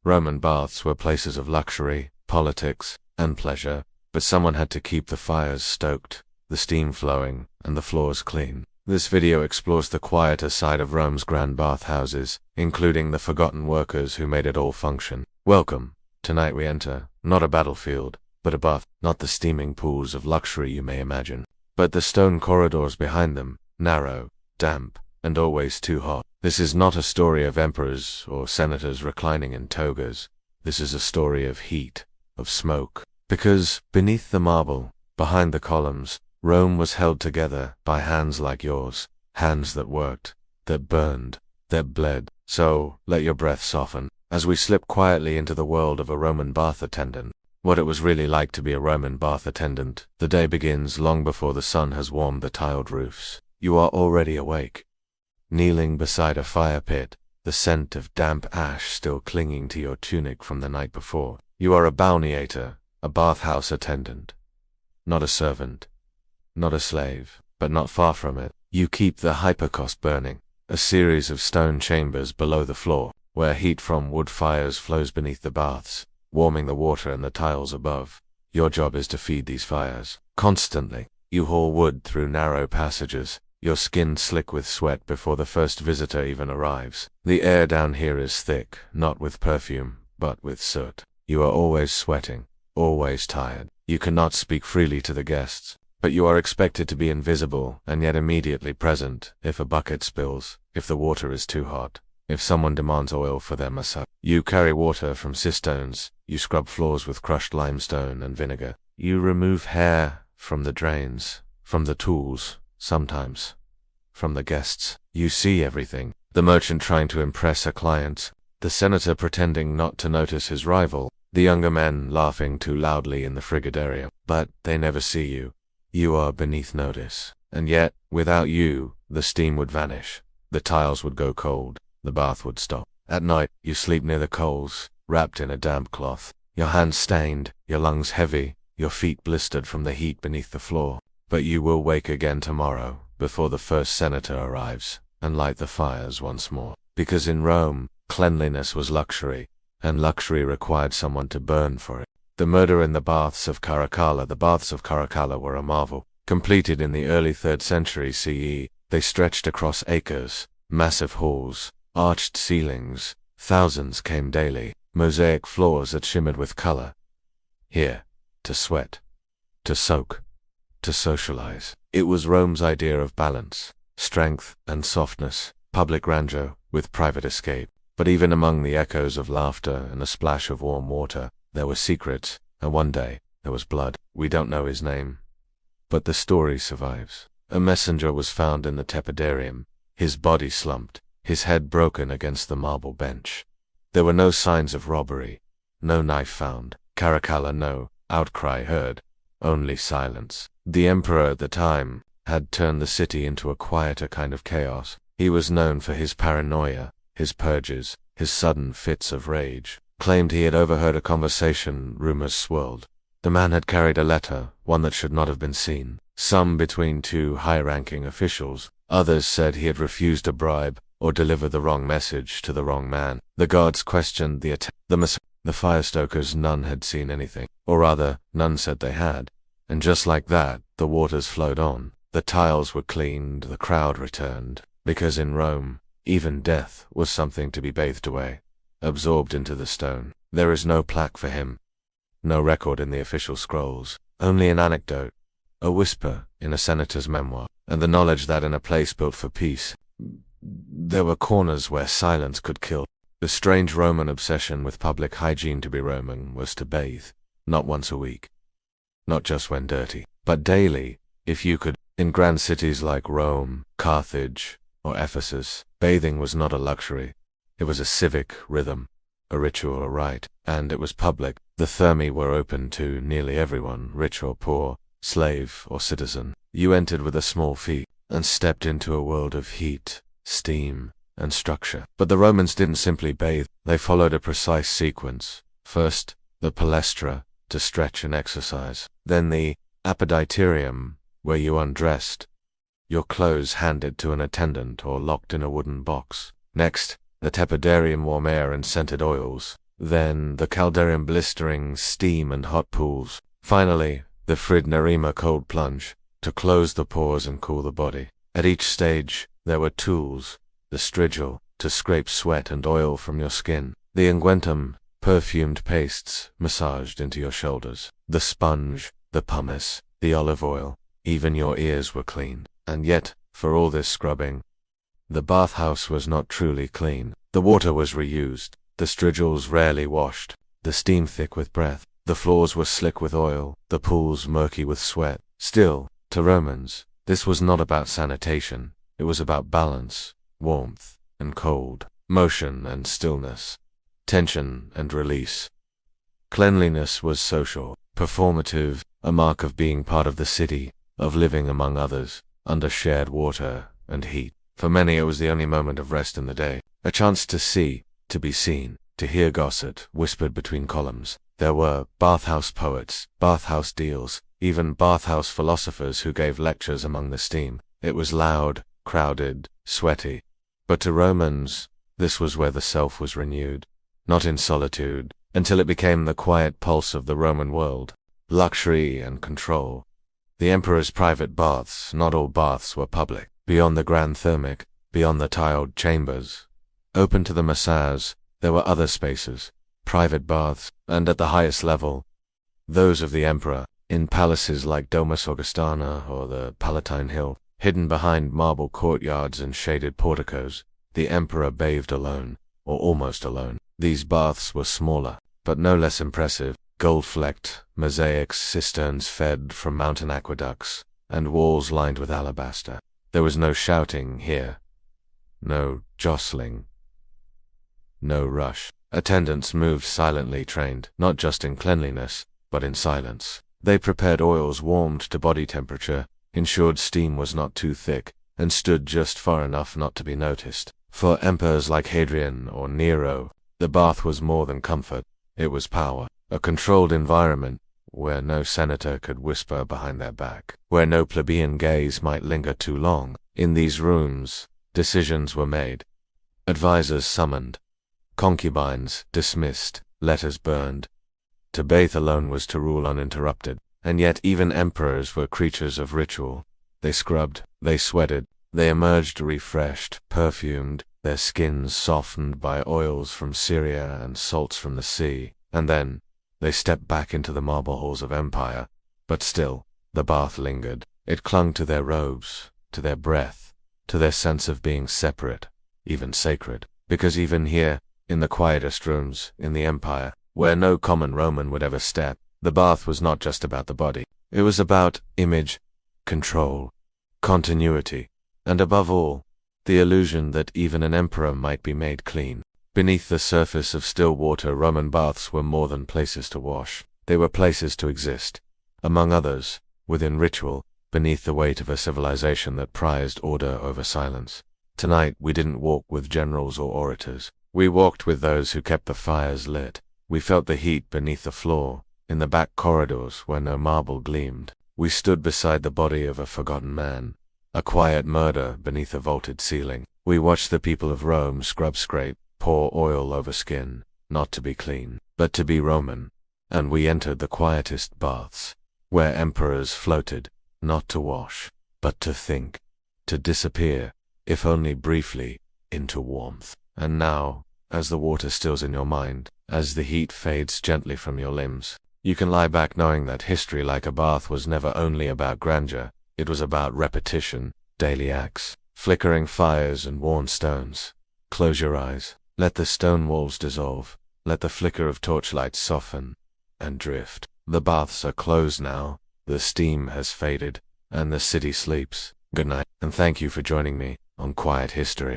Roman baths were places of luxury, politics, and pleasure, but someone had to keep the fires stoked, the steam flowing, and the floors clean. This video explores the quieter side of Rome's grand bathhouses, including the forgotten workers who made it all function. Welcome. Tonight we enter, not a battlefield, but a bath, not the steaming pools of luxury you may imagine, but the stone corridors behind them, narrow, damp, and always too hot. This is not a story of emperors or senators reclining in togas. This is a story of heat, of smoke. Because beneath the marble, behind the columns, Rome was held together by hands like yours, hands that worked, that burned, that bled. So, let your breath soften, as we slip quietly into the world of a Roman bath attendant. What it was really like to be a Roman bath attendant. The day begins long before the sun has warmed the tiled roofs. You are already awake, kneeling beside a fire pit, the scent of damp ash still clinging to your tunic from the night before. You are a balneator, a bathhouse attendant. Not a servant, not a slave, but not far from it. You keep the hypercost burning, a series of stone chambers below the floor, where heat from wood fires flows beneath the baths, warming the water and the tiles above. Your job is to feed these fires. Constantly, you haul wood through narrow passages, your skin slick with sweat before the first visitor even arrives. The air down here is thick, not with perfume, but with soot. You are always sweating, always tired. You cannot speak freely to the guests, but you are expected to be invisible and yet immediately present if a bucket spills, if the water is too hot, if someone demands oil for their massage. You carry water from cisterns, you scrub floors with crushed limestone and vinegar. You remove hair from the drains, from the tools, sometimes from the guests. You see everything. The merchant trying to impress a client, the senator pretending not to notice his rival, the younger men laughing too loudly in the frigidarium. But they never see you. You are beneath notice. And yet, without you, the steam would vanish. The tiles would go cold. The bath would stop. At night, you sleep near the coals, wrapped in a damp cloth. Your hands stained, your lungs heavy, your feet blistered from the heat beneath the floor. But you will wake again tomorrow, before the first senator arrives, and light the fires once more. Because in Rome, cleanliness was luxury, and luxury required someone to burn for it. The murder in the Baths of Caracalla. The Baths of Caracalla were a marvel. Completed in the early 3rd century CE, they stretched across acres, massive halls, arched ceilings. Thousands came daily, mosaic floors that shimmered with color. Here, to sweat, to soak, to socialize. It was Rome's idea of balance, strength and softness, public grandeur with private escape. But even among the echoes of laughter and a splash of warm water, there were secrets, and one day, there was blood. We don't know his name, but the story survives. A messenger was found in the tepidarium, his body slumped, his head broken against the marble bench. There were no signs of robbery, no knife found. Caracalla, no outcry heard, only silence. The emperor at the time had turned the city into a quieter kind of chaos. He was known for his paranoia, his purges, his sudden fits of rage. Claimed he had overheard a conversation. Rumors swirled. The man had carried a letter, one that should not have been seen. Some between two high-ranking officials. Others said he had refused a bribe or delivered the wrong message to the wrong man. The guards questioned the firestokers. None had seen anything, or rather, none said they had. And just like that, the waters flowed on. The tiles were cleaned, the crowd returned. Because in Rome, even death was something to be bathed away, absorbed into the stone. There is no plaque for him, no record in the official scrolls, only an anecdote, a whisper in a senator's memoir, and the knowledge that in a place built for peace, there were corners where silence could kill. The strange Roman obsession with public hygiene. To be Roman was to bathe, not once a week, not just when dirty, but daily, if you could. In grand cities like Rome, Carthage, or Ephesus, bathing was not a luxury. It was a civic rhythm, a ritual, a rite, and it was public. The thermi were open to nearly everyone, rich or poor, slave or citizen. You entered with a small fee and stepped into a world of heat, steam, and structure. But the Romans didn't simply bathe. They followed a precise sequence. First, the palestra, to stretch and exercise. Then the appetiterium, where you undressed, your clothes handed to an attendant or locked in a wooden box. Next, the tepidarium, warm air and scented oils, Then the caldarium blistering steam and hot pools. Finally, the Frid Narima cold plunge, to close the pores and cool the body. At each stage, there were tools, the strigil, to scrape sweat and oil from your skin, the unguentum, perfumed pastes massaged into your shoulders, the sponge, the pumice, the olive oil, even your ears were clean. And yet, for all this scrubbing, the bathhouse was not truly clean. The water was reused, the strigils rarely washed, the steam thick with breath, the floors were slick with oil, the pools murky with sweat. Still, to Romans, this was not about sanitation, it was about balance, warmth and cold, motion and stillness, tension and release. Cleanliness was social, performative, a mark of being part of the city, of living among others, under shared water and heat. For many it was the only moment of rest in the day, a chance to see, to be seen, to hear gossip whispered between columns. There were bathhouse poets, bathhouse deals, even bathhouse philosophers who gave lectures among the steam. It was loud, crowded, sweaty. But to Romans, this was where the self was renewed, not in solitude, until it became the quiet pulse of the Roman world. Luxury and control. The emperor's private baths, not all baths were public. Beyond the grand thermic, beyond the tiled chambers, open to the massage, there were other spaces, private baths, and at the highest level, those of the emperor, in palaces like Domus Augustana or the Palatine Hill, hidden behind marble courtyards and shaded porticos, the emperor bathed alone, or almost alone. These baths were smaller, but no less impressive, gold-flecked, mosaics, cisterns fed from mountain aqueducts, and walls lined with alabaster. There was no shouting here, no jostling, no rush. Attendants moved silently, trained, not just in cleanliness, but in silence. They prepared oils warmed to body temperature, ensured steam was not too thick, and stood just far enough not to be noticed. For emperors like Hadrian or Nero, the bath was more than comfort, it was power. A controlled environment, where no senator could whisper behind their back, where no plebeian gaze might linger too long. In these rooms, decisions were made, advisors summoned, concubines dismissed, letters burned. To bathe alone was to rule uninterrupted, and yet even emperors were creatures of ritual. They scrubbed, they sweated, they emerged refreshed, perfumed, their skins softened by oils from Syria and salts from the sea, and then they stepped back into the marble halls of empire. But still, the bath lingered. It clung to their robes, to their breath, to their sense of being separate, even sacred. Because even here, in the quietest rooms, in the empire, where no common Roman would ever step, the bath was not just about the body. It was about image, control, continuity, and above all, the illusion that even an emperor might be made clean. Beneath the surface of still water, Roman baths were more than places to wash. They were places to exist. Among others, within ritual, beneath the weight of a civilization that prized order over silence. Tonight we didn't walk with generals or orators. We walked with those who kept the fires lit. We felt the heat beneath the floor, in the back corridors where no marble gleamed. We stood beside the body of a forgotten man, a quiet murder beneath a vaulted ceiling. We watched the people of Rome scrape, pour oil over skin, not to be clean, but to be Roman. And we entered the quietest baths, where emperors floated, not to wash, but to think, to disappear, if only briefly, into warmth. And now, as the water stills in your mind, as the heat fades gently from your limbs, you can lie back knowing that history like a bath was never only about grandeur, it was about repetition, daily acts, flickering fires and worn stones. Close your eyes. Let the stone walls dissolve, let the flicker of torchlights soften and drift. The baths are closed now, the steam has faded, and the city sleeps. Good night, and thank you for joining me on Quiet History.